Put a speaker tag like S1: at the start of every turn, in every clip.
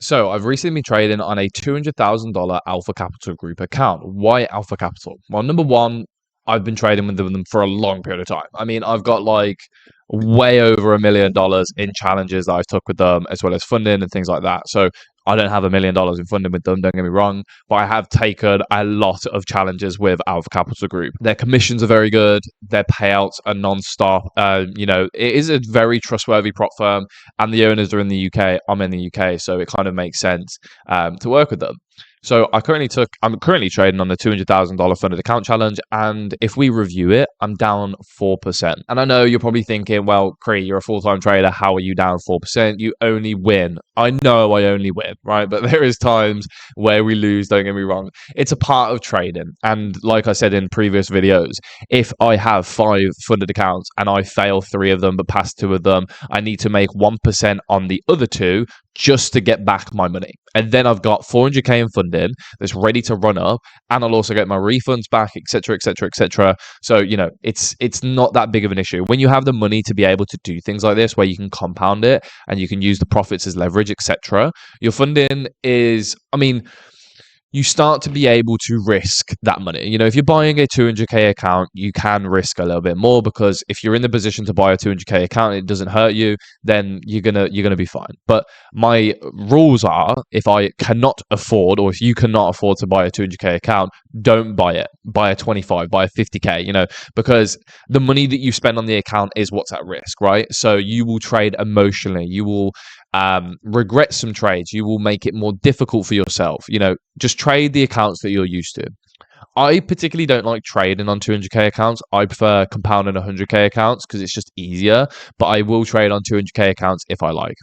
S1: So I've recently been trading on a $200,000 Alpha Capital Group account. Why Alpha Capital? Well, number one, I've been trading with them for a long period of time. I mean, I've got like way over $1 million in challenges that I've took with them, as well as funding and things like that. So I don't have $1 million in funding with them, don't get me wrong, but I have taken a lot of challenges with Alpha Capital Group. Their commissions are very good. Their payouts are non-stop. It is a very trustworthy prop firm, and the owners are in the UK. I'm in the UK, so it kind of makes sense to work with them. So I'm currently trading on the $200,000 funded account challenge, and if we review it, I'm down 4%. And I know you're probably thinking, well, Cree, you're a full-time trader. How are you down 4%? You only win. I know I only win, right? But there is times where we lose, don't get me wrong. It's a part of trading. And like I said in previous videos, if I have 5 funded accounts and I fail 3 of them but pass 2 of them, I need to make 1% on the other 2 just to get back my money. And then I've got 400k in funding that's ready to run up, and I'll also get my refunds back, etc., etc., etc. So, it's not that big of an issue. When you have the money to be able to do things like this, where you can compound it and you can use the profits as leverage, etc., your funding is, you start to be able to risk that money. If you're buying a 200k account, you can risk a little bit more, because if you're in the position to buy a 200k account, it doesn't hurt you, then you're gonna be fine. But my rules are, if I cannot afford, or if you cannot afford to buy a 200k account, don't buy it. Buy a 25, buy a 50k, because the money that you spend on the account is what's at risk, right? So you will trade emotionally. You will regret some trades. You will make it more difficult for yourself. Just trade the accounts that you're used to. I particularly don't like trading on 200k accounts. I prefer compounding 100k accounts because it's just easier, but I will trade on 200k accounts if I like.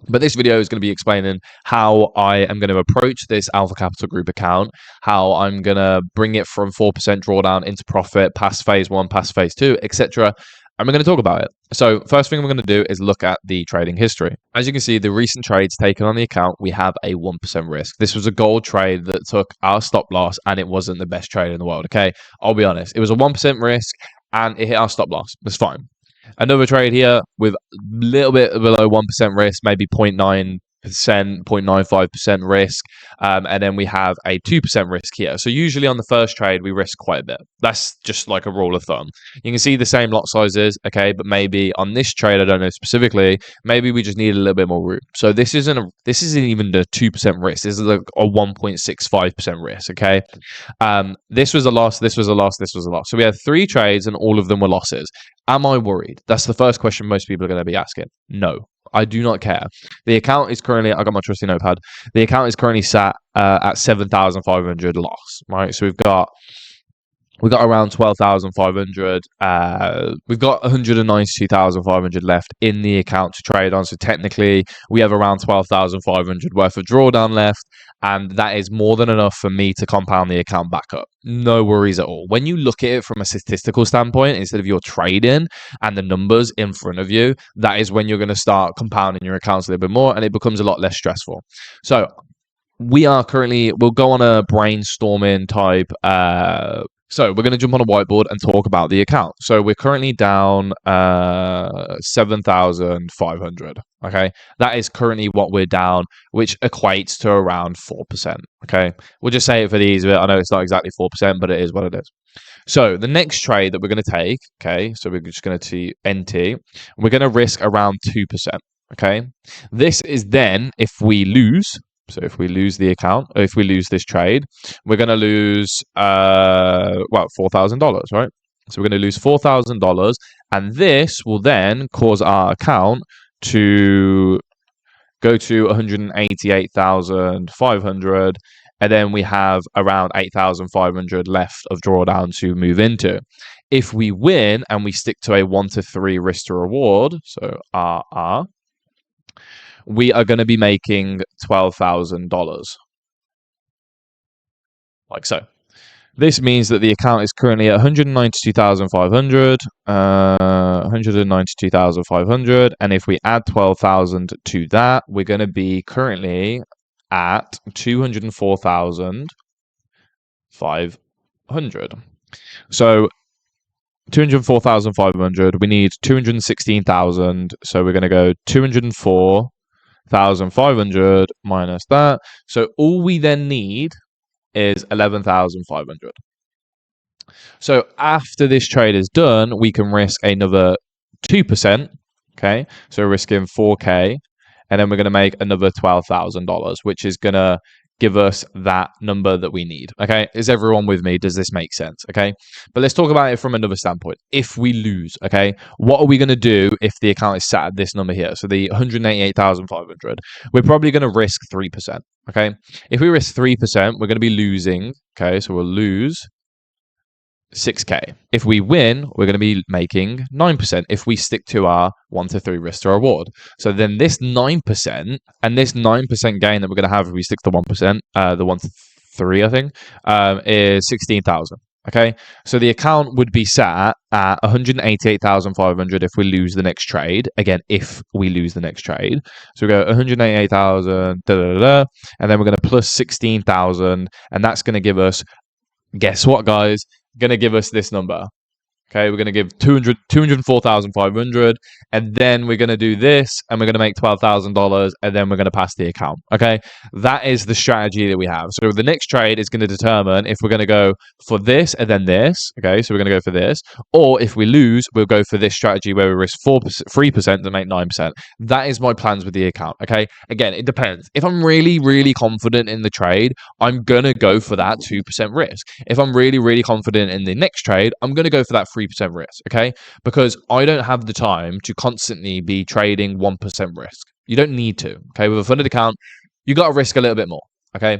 S1: But this video is going to be explaining how I am going to approach this Alpha Capital Group account, how I'm going to bring it from 4% drawdown into profit, past phase 1, past phase 2, etc. And we're going to talk about it. So first thing we're going to do is look at the trading history. As you can see, the recent trades taken on the account, we have a 1% risk. This was a gold trade that took our stop loss, and it wasn't the best trade in the world, okay? I'll be honest. It was a 1% risk, and it hit our stop loss. That's fine. Another trade here with a little bit below 1% risk, maybe 0.9%, 0.95% risk, and then we have a 2% risk here. So usually on the first trade, we risk quite a bit. That's just like a rule of thumb. You can see the same lot sizes, okay, but maybe on this trade, I don't know specifically, maybe we just need a little bit more room. So this isn't even the 2% risk. This is a 1.65% risk, okay? This was a loss, this was a loss, this was a loss. So we had 3 trades, and all of them were losses. Am I worried? That's the first question most people are going to be asking. No, I do not care. The account is currently, I got my trusty notepad. The account is currently sat at 7,500 loss, right? So we've got around 12,500. We've got 192,500 left in the account to trade on. So technically, we have around 12,500 worth of drawdown left, and that is more than enough for me to compound the account back up. No worries at all. When you look at it from a statistical standpoint, instead of your trading and the numbers in front of you, that is when you're going to start compounding your accounts a little bit more, and it becomes a lot less stressful. So we'll go on a brainstorming type. So we're going to jump on a whiteboard and talk about the account. So we're currently down 7,500. Okay, that is currently what we're down, which equates to around 4%. Okay, we'll just say it for the ease of it. I know it's not exactly 4%, but it is what it is. So the next trade that we're going to take, okay, so we're just going to NT. We're going to risk around 2%. Okay, this is then if we lose. So if we lose the account, or if we lose this trade, we're going to lose, $4,000, right? So we're going to lose $4,000, and this will then cause our account to go to 188,500, and then we have around 8,500 left of drawdown to move into. If we win and we stick to a 1 to 3 risk to reward, so RR, we are going to be making $12,000, like so. This means that the account is currently at 192,500, 192,500, and if we add 12,000 to that, we're going to be currently at 204,500. So 204,500. We need 216,000, so we're going to go 204. 11,500 minus that. So all we then need is 11,500. So after this trade is done, we can risk another 2%. Okay, so we're risking 4K, and then we're going to make another $12,000, which is going to give us that number that we need. Okay, is everyone with me? Does this make sense? Okay, but let's talk about it from another standpoint. If we lose, okay, what are we going to do if the account is sat at this number here? So the 188,500, we're probably going to risk 3%. Okay, if we risk 3%, we're going to be losing. Okay, so we'll lose 6K. If we win, we're going to be making 9% if we stick to our 1 to 3 risk to reward. So then this 9% and this 9% gain that we're going to have if we stick to 1%, the 1 to 3, I think, is 16,000. Okay, so the account would be sat at 188,500 if we lose the next trade. Again, if we lose the next trade, so we go 188,000, and then we're going to plus 16,000, and that's going to give us, guess what, guys? Going to give us this number. Okay, we're going to give 204,500, and then we're going to do this, and we're going to make $12,000, and then we're going to pass the account. Okay, that is the strategy that we have. So the next trade is going to determine if we're going to go for this and then this. Okay, so we're going to go for this, or if we lose, we'll go for this strategy where we risk 3% to make 9%. That is my plans with the account. Okay, again, it depends. If I'm really, really confident in the trade, I'm going to go for that 2% risk. If I'm really, really confident in the next trade, I'm going to go for that 3% risk, okay? Because I don't have the time to constantly be trading 1% risk. You don't need to, okay? With a funded account, you got to risk a little bit more, okay?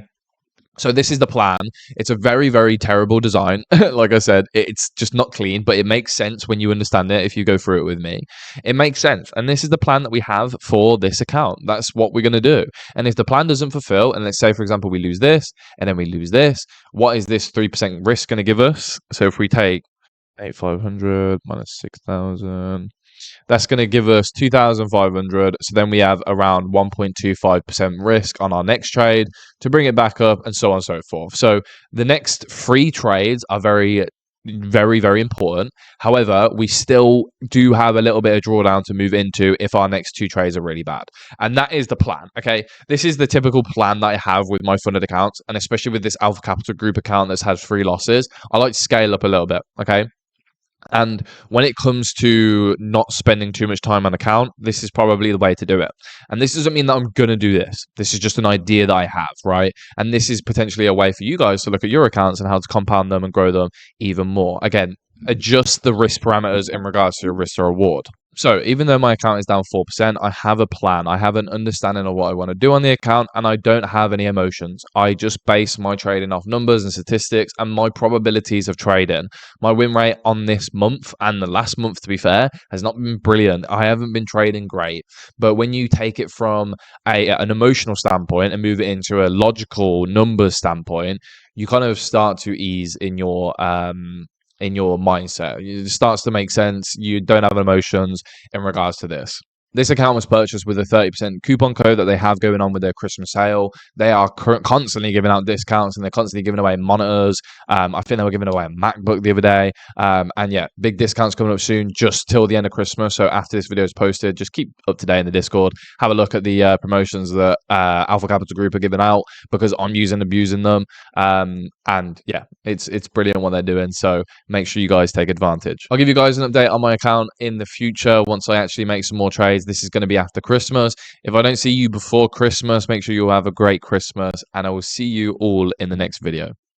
S1: So this is the plan. It's a very, very terrible design. Like I said, it's just not clean, but it makes sense when you understand it. If you go through it with me, it makes sense. And this is the plan that we have for this account. That's what we're going to do. And if the plan doesn't fulfill, and let's say, for example, we lose this, and then we lose this, what is this 3% risk going to give us? So if we take 8,500 minus 6,000, that's going to give us 2,500. So then we have around 1.25% risk on our next trade to bring it back up, and so on and so forth. So the next 3 trades are very, very important. However, we still do have a little bit of drawdown to move into if our next 2 trades are really bad. And that is the plan. Okay, this is the typical plan that I have with my funded accounts, and especially with this Alpha Capital Group account that's had 3 losses. I like to scale up a little bit. Okay. And when it comes to not spending too much time on account, this is probably the way to do it. And this doesn't mean that I'm going to do this. This is just an idea that I have, right? And this is potentially a way for you guys to look at your accounts and how to compound them and grow them even more. Again, adjust the risk parameters in regards to your risk to reward. So even though my account is down 4%, I have a plan. I have an understanding of what I want to do on the account, and I don't have any emotions. I just base my trading off numbers and statistics and my probabilities of trading. My win rate on this month and the last month, to be fair, has not been brilliant. I haven't been trading great. But when you take it from an emotional standpoint and move it into a logical numbers standpoint, you kind of start to ease in your mindset. It starts to make sense. You don't have emotions in regards to this. This account was purchased with a 30% coupon code that they have going on with their Christmas sale. They are constantly giving out discounts, and they're constantly giving away monitors. I think they were giving away a MacBook the other day. And yeah, big discounts coming up soon, just till the end of Christmas. So after this video is posted, just keep up to date in the Discord. Have a look at the promotions that Alpha Capital Group are giving out, because I'm abusing them. And yeah, it's brilliant what they're doing. So make sure you guys take advantage. I'll give you guys an update on my account in the future once I actually make some more trades. This is going to be after Christmas. If I don't see you before Christmas, make sure you all have a great Christmas, and I will see you all in the next video.